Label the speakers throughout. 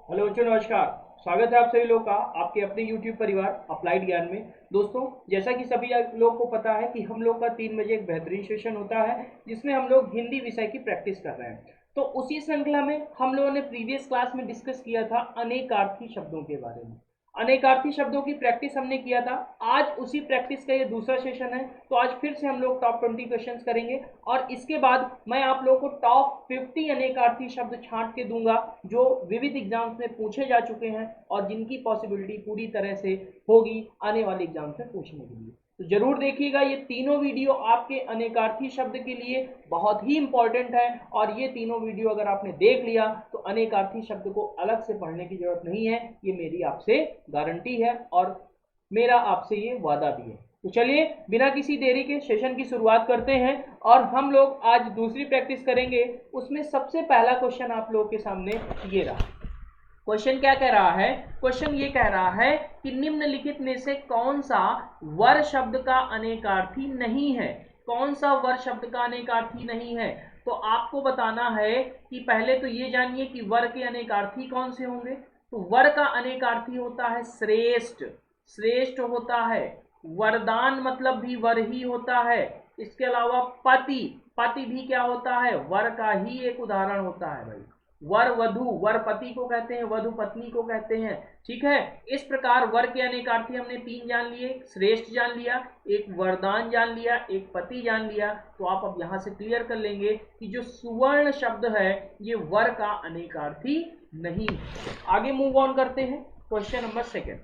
Speaker 1: Hello बच्चों, नमस्कार। स्वागत है आप सभी लोग का आपके अपने YouTube परिवार अप्लाइड ज्ञान में। दोस्तों, जैसा कि सभी लोग को पता है कि हम लोग का 3 बजे एक बेहतरीन सेशन होता है जिसमें हम लोग हिंदी विषय की प्रैक्टिस कर रहे हैं। तो उसी श्रृंखला में हम लोगों ने प्रीवियस क्लास में डिस्कस किया था अनेकार्थी शब्दों के बारे में। अनेकार्थी शब्दों की प्रैक्टिस हमने किया था। आज उसी प्रैक्टिस का ये दूसरा सेशन है, तो आज फिर से हम लोग टॉप 20 क्वेश्चंस करेंगे और इसके बाद मैं आप लोगों को टॉप 50 अनेकार्थी शब्द छांट के दूंगा जो विविध एग्जाम्स में पूछे जा चुके हैं और जिनकी पॉसिबिलिटी पूरी तरह से होगी आने वाले एग्जाम्स में पूछने के लिए। तो जरूर देखिएगा, ये तीनों वीडियो आपके अनेकार्थी शब्द के लिए बहुत ही इंपॉर्टेंट है और ये तीनों वीडियो अगर आपने देख लिया तो अनेकार्थी शब्द को अलग से पढ़ने की जरूरत नहीं है। ये मेरी आपसे गारंटी है और मेरा आपसे ये वादा भी है। तो चलिए बिना किसी देरी के सेशन की शुरुआत करते हैं और हम लोग आज दूसरी प्रैक्टिस करेंगे। उसमें सबसे पहला क्वेश्चन आप लोगों के सामने ये रहा। क्वेश्चन क्या कह रहा है? क्वेश्चन ये कह रहा है कि निम्नलिखित में से कौन सा वर शब्द का अनेकार्थी नहीं है। कौन सा वर शब्द का अनेकार्थी नहीं है? तो आपको बताना है कि पहले तो ये जानिए कि वर के अनेकार्थी कौन से होंगे। तो वर का अनेकार्थी होता है श्रेष्ठ, श्रेष्ठ होता है। वरदान मतलब भी वर ही होता है। इसके अलावा पति, पति भी क्या होता है? वर का ही एक उदाहरण होता है भाई। वर वधु, वर पति को कहते हैं, वधु पत्नी को कहते हैं। ठीक है, इस प्रकार वर के अनेकार्थी हमने 3 जान लिए। एक श्रेष्ठ जान लिया, एक वरदान जान लिया, एक पति जान लिया। तो आप अब यहां से क्लियर कर लेंगे कि जो सुवर्ण शब्द है ये वर का अनेकार्थी नहीं है। आगे मूव ऑन करते हैं। Question number second.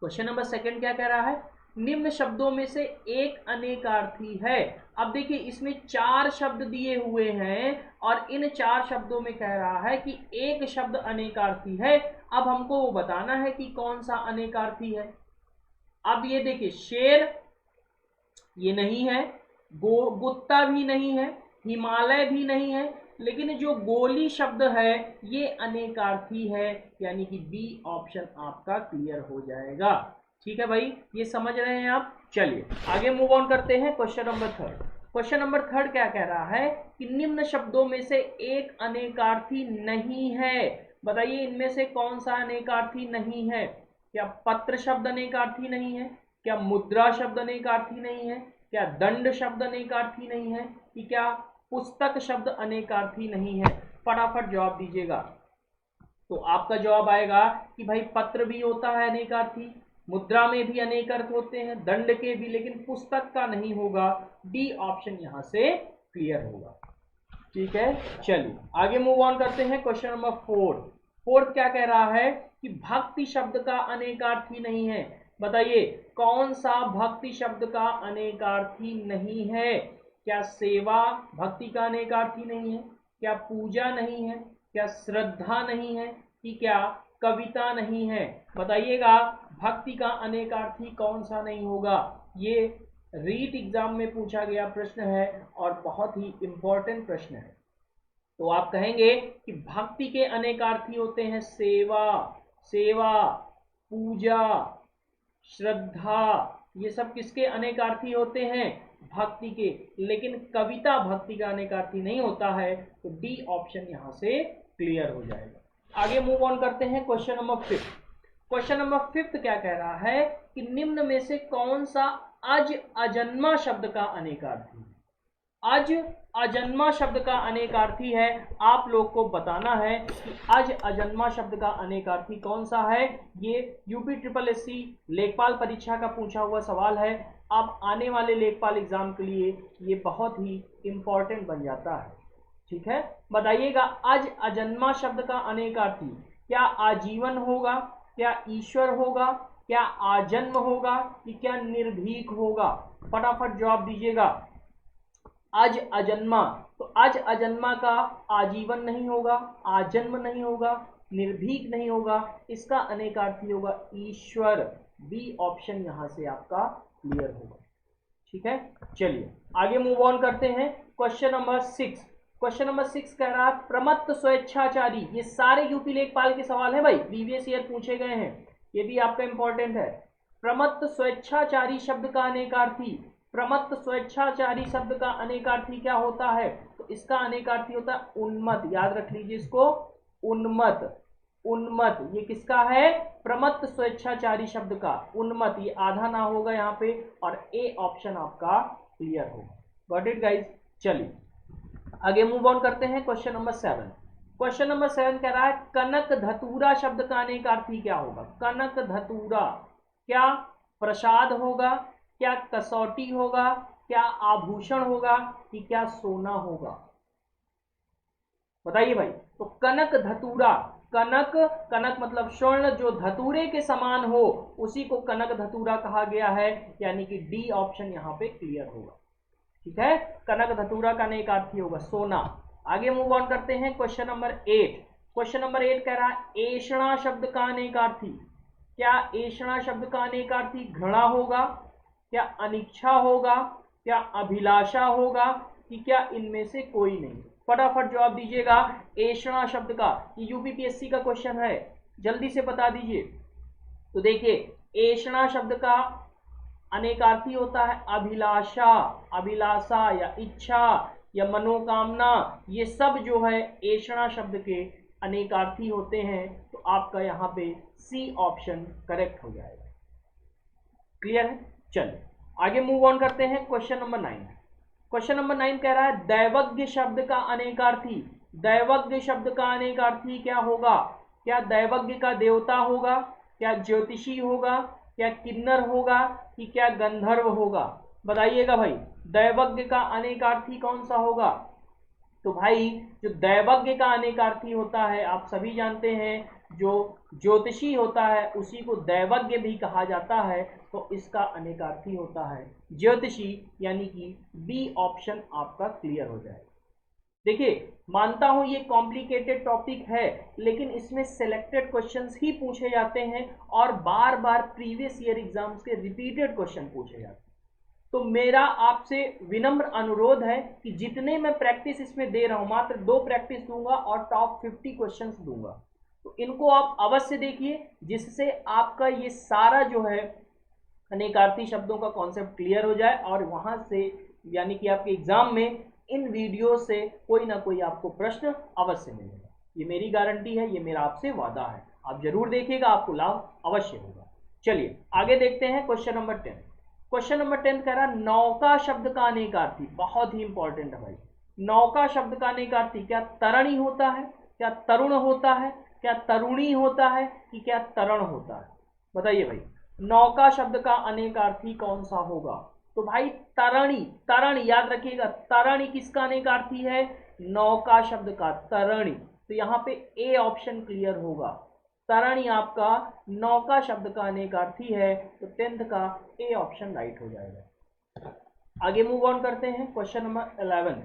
Speaker 1: Question number second क्या कह रहा है? निम्न शब्दों में से एक अनेकार्थी है। अब देखिए इसमें 4 शब्द दिए हुए हैं और इन 4 शब्दों में कह रहा है कि एक शब्द अनेकार्थी है। अब हमको वो बताना है कि कौन सा अनेकार्थी है। अब ये देखिए, शेर ये नहीं है, गुत्ता भी नहीं है, हिमालय भी नहीं है, लेकिन जो गोली शब्द है ये अनेकार्थी है, यानी कि बी ऑप्शन आपका क्लियर हो जाएगा। ठीक है भाई, ये समझ रहे हैं आप? चलिए आगे मूव ऑन करते हैं। Question number third. Question number third क्या कह रहा है कि निम्न शब्दों में से एक अनेकार्थी नहीं है। बताइए इनमें से कौन सा अनेकार्थी नहीं है? क्या पत्र शब्द अनेकार्थी नहीं है? क्या मुद्रा शब्द अनेकार्थी नहीं है? क्या दंड शब्द अनेकार्थी नहीं है? कि क्या पुस्तक शब्द अनेकार्थी नहीं है? फटाफट जवाब दीजिएगा। तो आपका जवाब आएगा कि भाई पत्र भी होता है अनेकार्थी, मुद्रा में भी अनेक अर्थ होते हैं, दंड के भी, लेकिन पुस्तक का नहीं होगा। डी ऑप्शन यहां से क्लियर होगा। ठीक है, चलिए आगे मूव ऑन करते हैं। Question number fourth. फोर्थ क्या कह रहा है कि भक्ति शब्द का अनेकार्थी नहीं है। बताइए कौन सा भक्ति शब्द का अनेकार्थी नहीं है? क्या सेवा भक्ति का अनेकार्थी नहीं है? क्या पूजा नहीं है? क्या श्रद्धा नहीं है? कि क्या कविता नहीं है? बताइएगा भक्ति का अनेकार्थी कौन सा नहीं होगा। ये रीट एग्जाम में पूछा गया प्रश्न है और बहुत ही इंपॉर्टेंट प्रश्न है। तो आप कहेंगे कि भक्ति के अनेकार्थी होते हैं सेवा, सेवा, पूजा, श्रद्धा। ये सब किसके अनेकार्थी होते हैं? भक्ति के। लेकिन कविता भक्ति का अनेकार्थी नहीं होता है। तो डी ऑप्शन यहां से क्लियर हो जाएगा। आगे मूव ऑन करते हैं। Question number fifth. Question number fifth क्या कह रहा है कि निम्न में से कौन सा अज अजन्मा शब्द का अनेकार्थी है? अज अजन्मा शब्द का अनेकार्थी है। आप लोग को बताना है कि अज अजन्मा शब्द का अनेकार्थी कौन सा है। ये यूपी ट्रिपल एससी लेखपाल परीक्षा का पूछा हुआ सवाल है। अब आने वाले लेखपाल एग्जाम के लिए ये बहुत ही इंपॉर्टेंट बन जाता है। ठीक है, बताइएगा अज अजन्मा शब्द का अनेकार्थी क्या आजीवन होगा? क्या ईश्वर होगा? क्या आजन्म होगा? कि क्या निर्भीक होगा? फटाफट जवाब दीजिएगा। अज अजन्मा, तो अज अजन्मा का आजीवन नहीं होगा, आजन्म नहीं होगा, निर्भीक नहीं होगा। इसका अनेकार्थी होगा ईश्वर। बी ऑप्शन यहां से आपका क्लियर होगा। ठीक है, चलिए आगे मूव ऑन करते हैं। Question number 6। क्वेश्चन नंबर 6 कह रहा है प्रमत्त स्वेच्छाचारी। ये सारे यूपी लेखपाल के सवाल है भाई, प्रीवियस ईयर पूछे गए हैं। ये भी आपका इंपॉर्टेंट है। प्रमत्त स्वेच्छाचारी शब्द का अनेकार्थी, प्रमत्त स्वेच्छाचारी शब्द का अनेकार्थी क्या होता है? तो इसका अनेकार्थी होता है उन्मत्त। याद रख लीजिए इसको, उन्मत्त। उन्मत्त, ये किसका है? प्रमत्त स्वेच्छाचारी शब्द का। उन्मत्त, ये आधा ना होगा यहाँ पे, और ए ऑप्शन आपका क्लियर होगा। Got it guys? चलिए आगे मूव ऑन करते हैं। Question number 7। क्वेश्चन नंबर 7 कह रहा है कनक धतूरा शब्द का अनेकार्थी क्या होगा? कनक धतूरा, क्या प्रसाद होगा, क्या कसौटी होगा, क्या आभूषण होगा, कि क्या सोना होगा? बताइए भाई। तो कनक धतूरा, कनक, कनक मतलब स्वर्ण, जो धतूरे के समान हो उसी को कनक धतूरा कहा गया है, यानी कि डी ऑप्शन यहाँ पे क्लियर होगा। ठीक है, कनक धतूरा का अनेकार्थी होगा सोना। आगे मूव ऑन करते हैं। Question number 8। क्वेश्चन नंबर 8 कह रहा है ऐषणा शब्द का अनेकार्थी। क्या ऐषणा शब्द का अनेकार्थी घृणा होगा, क्या अनिच्छा होगा, क्या अभिलाषा होगा, कि क्या इनमें से कोई नहीं? फटाफट जवाब दीजिएगा ऐषणा शब्द का। ये यूपीपीएससी का क्वेश्चन है, जल्दी से बता दीजिए। तो देखिए ऐषणा शब्द का अनेकार्थी होता है अभिलाषा, अभिलाषा या इच्छा या मनोकामना, ये सब जो है ऐषणा शब्द के अनेकार्थी होते हैं। तो आपका यहाँ पे सी ऑप्शन करेक्ट हो जाएगा। क्लियर है? चलिए आगे मूव ऑन करते हैं। Question number 9। क्वेश्चन नंबर 9 कह रहा है दैवज्ञ शब्द का अनेकार्थी। दैवज्ञ शब्द का अनेकार्थी क्या होगा? क्या दैवज्ञ का देवता होगा, क्या ज्योतिषी होगा, क्या किन्नर होगा, कि क्या गंधर्व होगा? बताइएगा भाई, दैवज्ञ का अनेकार्थी कौन सा होगा? तो भाई जो दैवज्ञ का अनेकार्थी होता है आप सभी जानते हैं, जो ज्योतिषी होता है उसी को दैवज्ञ भी कहा जाता है। तो इसका अनेकार्थी होता है ज्योतिषी, यानी कि बी ऑप्शन आपका क्लियर हो जाएगा। देखिए मानता हूं ये कॉम्प्लिकेटेड टॉपिक है, लेकिन इसमें सिलेक्टेड क्वेश्चंस ही पूछे जाते हैं और बार बार प्रीवियस ईयर एग्जाम्स के रिपीटेड क्वेश्चन पूछे जाते हैं। तो मेरा आपसे विनम्र अनुरोध है कि जितने मैं प्रैक्टिस इसमें दे रहा हूं, मात्र 2 प्रैक्टिस दूंगा और टॉप 50 क्वेश्चंस दूंगा, तो इनको आप अवश्य देखिए, जिससे आपका ये सारा जो है अनेकार्थी शब्दों का कॉन्सेप्ट क्लियर हो जाए, और वहां से यानी कि आपके एग्जाम में इन वीडियो से कोई ना कोई आपको प्रश्न अवश्य मिलेगा। ये मेरी गारंटी है, ये मेरा आपसे वादा है। आप जरूर देखिएगा, आपको लाभ अवश्य होगा। चलिए आगे देखते हैं। Question number 10। क्वेश्चन नंबर 10 कह रहा है नौका शब्द का अनेकार्थी। बहुत ही इंपॉर्टेंट है भाई। नौका शब्द का अनेकार्थी क्या तरणी होता है, क्या तरुण होता है, क्या तरुणी होता है, कि क्या तरण होता है? बताइए भाई, नौका शब्द का अनेकार्थी कौन सा होगा? तो भाई तरणी, तरण याद रखिएगा, तरणी किसका अनेकार्थी है? नौका शब्द का, तरणी। तो यहाँ पे ए ऑप्शन क्लियर होगा, तरणी आपका नौका शब्द का अनेकार्थी है। तो 10th का ए ऑप्शन राइट हो जाएगा। आगे मूव ऑन करते हैं। Question number 11।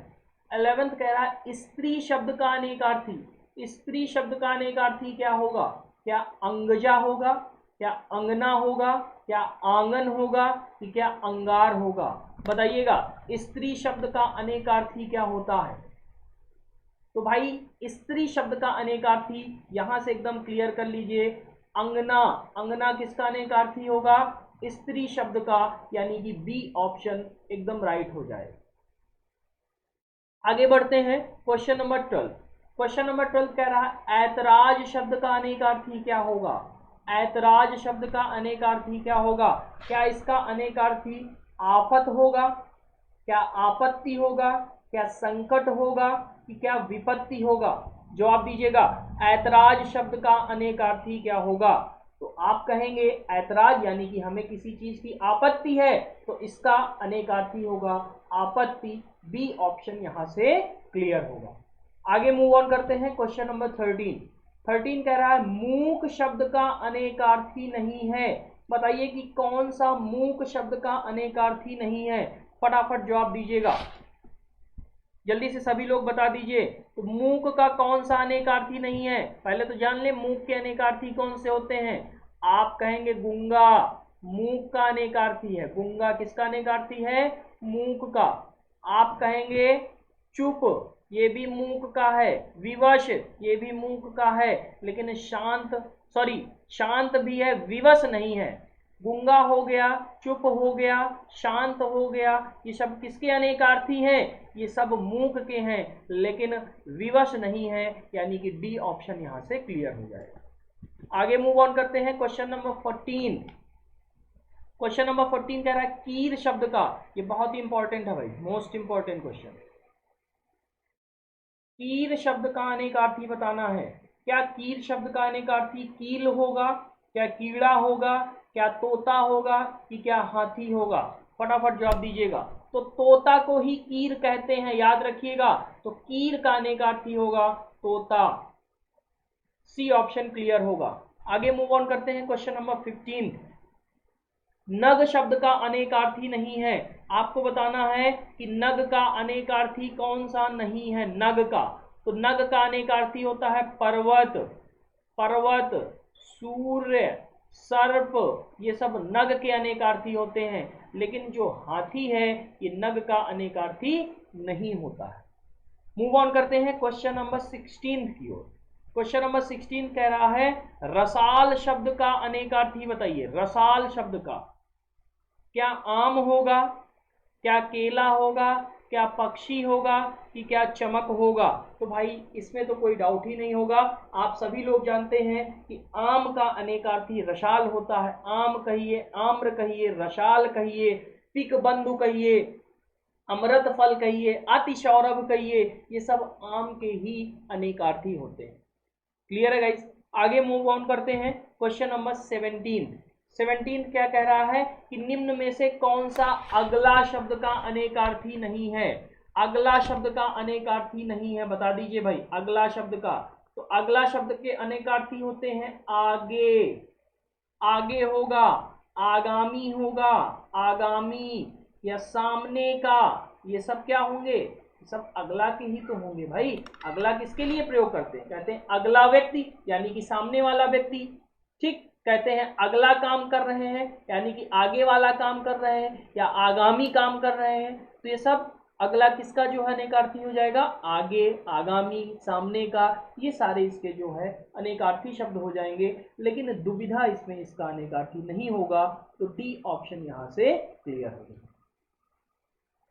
Speaker 1: 11th कह रहा है स्त्री शब्द का अनेकार्थी। स्त्री शब्द का अनेकार्थी क्या होगा? क्या अंगजा होगा, क्या अंगना होगा, क्या आंगन होगा, कि क्या अंगार होगा? बताइएगा स्त्री शब्द का अनेकार्थी क्या होता है? तो भाई स्त्री शब्द का अनेकार्थी यहां से एकदम क्लियर कर लीजिए, अंगना। अंगना किसका अनेकार्थी होगा? स्त्री शब्द का, यानी कि बी ऑप्शन एकदम राइट हो जाए। आगे बढ़ते हैं। Question number 12। क्वेश्चन नंबर 12 कह रहा है ऐतराज शब्द का अनेकार्थी क्या होगा? ऐतराज शब्द का अनेकार्थी क्या होगा? क्या इसका अनेकार्थी आफत होगा, क्या आपत्ति होगा, क्या संकट होगा, कि क्या विपत्ति होगा? जवाब दीजिएगा ऐतराज शब्द का अनेकार्थी क्या होगा? तो आप कहेंगे ऐतराज यानी कि हमें किसी चीज की आपत्ति है, तो इसका अनेकार्थी होगा आपत्ति। बी ऑप्शन यहां से क्लियर होगा। आगे मूव ऑन करते हैं। Question number 13। 13 कह रहा है मूक शब्द का अनेकार्थी नहीं है। बताइए कि कौन सा मूक शब्द का अनेकार्थी नहीं है? फटाफट जवाब दीजिएगा, जल्दी से सभी लोग बता दीजिए। तो मूक का कौन सा अनेकार्थी नहीं है? पहले तो जान ले मूक के अनेकार्थी कौन से होते हैं। आप कहेंगे गूंगा, मूक का अनेकार्थी है। गूंगा किसका अनेकार्थी है? मूक का। आप कहेंगे चुप, ये भी मूक का है। विवश, ये भी मूक का है। लेकिन शांत भी है, विवश नहीं है। गूंगा हो गया, चुप हो गया, शांत हो गया, ये सब किसके अनेकार्थी हैं? ये सब मूक के हैं, लेकिन विवश नहीं है, यानी कि डी ऑप्शन यहां से क्लियर हो जाएगा। आगे मूव ऑन करते हैं क्वेश्चन नंबर 14। क्वेश्चन नंबर 14 कह रहा है कीर शब्द का, ये बहुत ही इंपॉर्टेंट है भाई, मोस्ट इंपॉर्टेंट क्वेश्चन। कीर शब्द का अनेकार्थी बताना है। क्या कीर शब्द का अनेकार्थी कील होगा, क्या कीड़ा होगा, क्या तोता होगा, कि क्या हाथी होगा? फटाफट जवाब दीजिएगा। तो तोता को ही कीर कहते हैं, याद रखिएगा। तो कीर का अनेकार्थी होगा तोता। सी ऑप्शन क्लियर होगा। आगे मूव ऑन करते हैं क्वेश्चन नंबर 15। नग शब्द का अनेकार्थी नहीं है। आपको बताना है कि नग का अनेकार्थी कौन सा नहीं है। नग का, तो नग का अनेकार्थी होता है पर्वत, पर्वत, सूर्य, सर्प, ये सब नग के अनेकार्थी होते हैं। लेकिन जो हाथी है ये नग का अनेकार्थी नहीं होता है। मूव ऑन करते हैं क्वेश्चन नंबर 16 की ओर। क्वेश्चन नंबर 16 कह रहा है रसाल शब्द का अनेकार्थी बताइए। रसाल शब्द का, क्या आम होगा, क्या केला होगा, क्या पक्षी होगा, कि क्या चमक होगा? तो भाई इसमें तो कोई डाउट ही नहीं होगा। आप सभी लोग जानते हैं कि आम का अनेकार्थी रसाल होता है। आम कहिए, आम्र कहिए, रसाल कहिए, पिक बंधु कहिए, अमृत फल कहिए, अतिशौरभ कहिए, ये सब आम के ही अनेकार्थी होते हैं। क्लियर है गाइस? आगे मूव ऑन करते हैं क्वेश्चन नंबर 17। 17 क्या कह रहा है कि निम्न में से कौन सा अगला शब्द का अनेकार्थी नहीं है। अगला शब्द का अनेकार्थी नहीं है, बता दीजिए भाई अगला शब्द का। तो अगला शब्द के अनेकार्थी होते हैं आगे, आगे होगा, आगामी होगा, आगामी, या सामने का, ये सब क्या होंगे? सब अगला के ही तो होंगे भाई। अगला किसके लिए प्रयोग करते हैं? कहते हैं अगला व्यक्ति, यानी कि सामने वाला व्यक्ति। ठीक, कहते हैं अगला काम कर रहे हैं, यानी कि आगे वाला काम कर रहे हैं, या आगामी काम कर रहे हैं। तो ये सब अगला किसका जो है अनेकार्थी हो जाएगा? आगे, आगामी, सामने का, ये सारे इसके जो है अनेकार्थी शब्द हो जाएंगे। लेकिन दुविधा इसमें इसका अनेकार्थी नहीं होगा। तो डी ऑप्शन यहां से क्लियर हो जाएगा।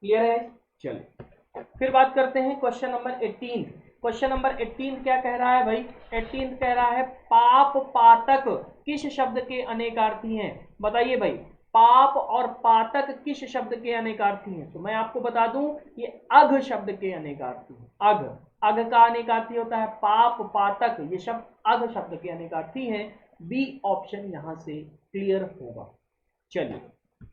Speaker 1: क्लियर है? चलिए फिर बात करते हैं क्वेश्चन नंबर 18। क्वेश्चन नंबर 18 क्या कह रहा है भाई? 18 कह रहा है पाप पातक किस शब्द के अनेकार्थी हैं? बताइए भाई, पाप और पातक किस शब्द के अनेकार्थी हैं? तो मैं आपको बता दूं ये अघ शब्द के अनेकार्थी हैं। अघ, अघ का अनेकार्थी होता है पाप, पातक, ये शब्द अघ शब्द के अनेकार्थी हैं। बी ऑप्शन यहां से क्लियर होगा। चलिए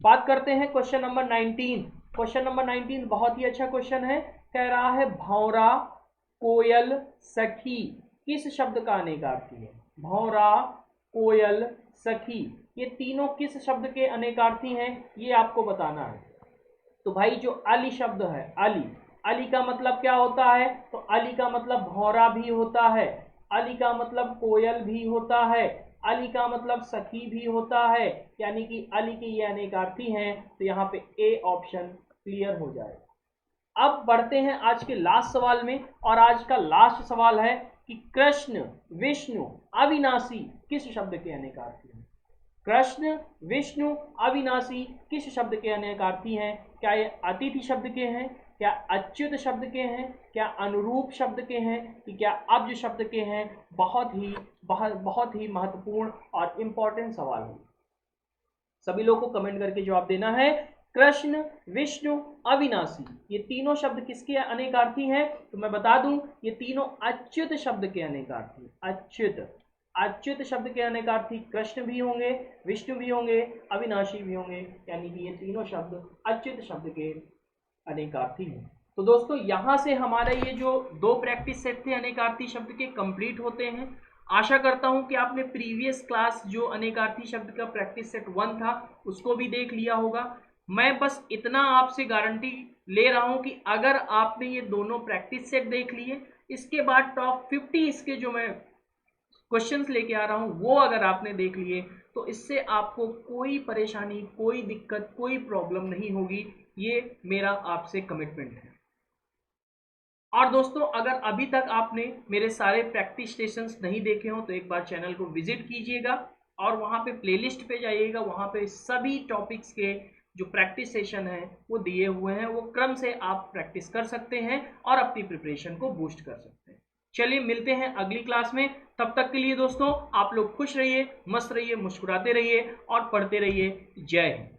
Speaker 1: बात करते हैं क्वेश्चन नंबर 19। क्वेश्चन नंबर 19 बहुत ही अच्छा क्वेश्चन है। कह रहा है भौरा, कोयल, सखी किस शब्द का अनेकार्थी है? भौरा, कोयल, सखी, ये तीनों किस शब्द के अनेकार्थी हैं? ये आपको बताना है। तो भाई जो अली शब्द है, अली, अली का मतलब क्या होता है? तो अली का मतलब भौरा भी होता है, अली का मतलब कोयल भी होता है, अली का मतलब सखी भी होता है, यानी कि अली के ये अनेकार्थी हैं। तो यहाँ पे ए ऑप्शन क्लियर हो जाएगा। अब बढ़ते हैं आज के लास्ट सवाल में, और आज का लास्ट सवाल है कि कृष्ण, विष्णु, अविनाशी किस शब्द के अनेकार्थी हैं? कृष्ण, विष्णु, अविनाशी किस शब्द के अनेकार्थी हैं? क्या ये अतिथि शब्द के हैं, क्या अच्युत शब्द के हैं, क्या अनुरूप शब्द के हैं, कि क्या अब्ज शब्द के हैं? बहुत ही महत्वपूर्ण और इंपॉर्टेंट सवाल है। सभी लोग को कमेंट करके जवाब देना है। कृष्ण, विष्णु, अविनाशी, ये तीनों शब्द किसके अनेकार्थी हैं? तो मैं बता दूं ये तीनों अच्युत शब्द के अनेकार्थी। अच्युत, अच्युत शब्द के अनेकार्थी कृष्ण भी होंगे, विष्णु भी होंगे, अविनाशी भी होंगे, यानी कि ये तीनों शब्द अच्युत शब्द के अनेकार्थी हैं। तो दोस्तों यहां से हमारे ये जो दो प्रैक्टिस सेट थे अनेकार्थी शब्द के कंप्लीट होते हैं। आशा करता हूं कि आपने प्रीवियस क्लास जो अनेकार्थी शब्द का प्रैक्टिस सेट 1 था उसको भी देख लिया होगा। मैं बस इतना आपसे गारंटी ले रहा हूं कि अगर आपने ये दोनों प्रैक्टिस सेट देख लिए, इसके बाद टॉप 50 इसके जो मैं क्वेश्चंस लेके आ रहा हूं वो अगर आपने देख लिए, तो इससे आपको कोई परेशानी, कोई दिक्कत, कोई प्रॉब्लम नहीं होगी। ये मेरा आपसे कमिटमेंट है। और दोस्तों अगर अभी तक आपने मेरे सारे प्रैक्टिस सेशंस नहीं देखे हो तो एक बार चैनल को विजिट कीजिएगा और वहाँ पे प्लेलिस्ट पे जाइएगा। वहाँ पे सभी टॉपिक्स के जो प्रैक्टिस सेशन है वो दिए हुए हैं, वो क्रम से आप प्रैक्टिस कर सकते हैं और अपनी प्रिपरेशन को बूस्ट कर सकते हैं। चलिए मिलते हैं अगली क्लास में। तब तब तक के लिए दोस्तों आप लोग खुश रहिए, मस्त रहिए, मुस्कुराते रहिए और पढ़ते रहिए। जय हिंद।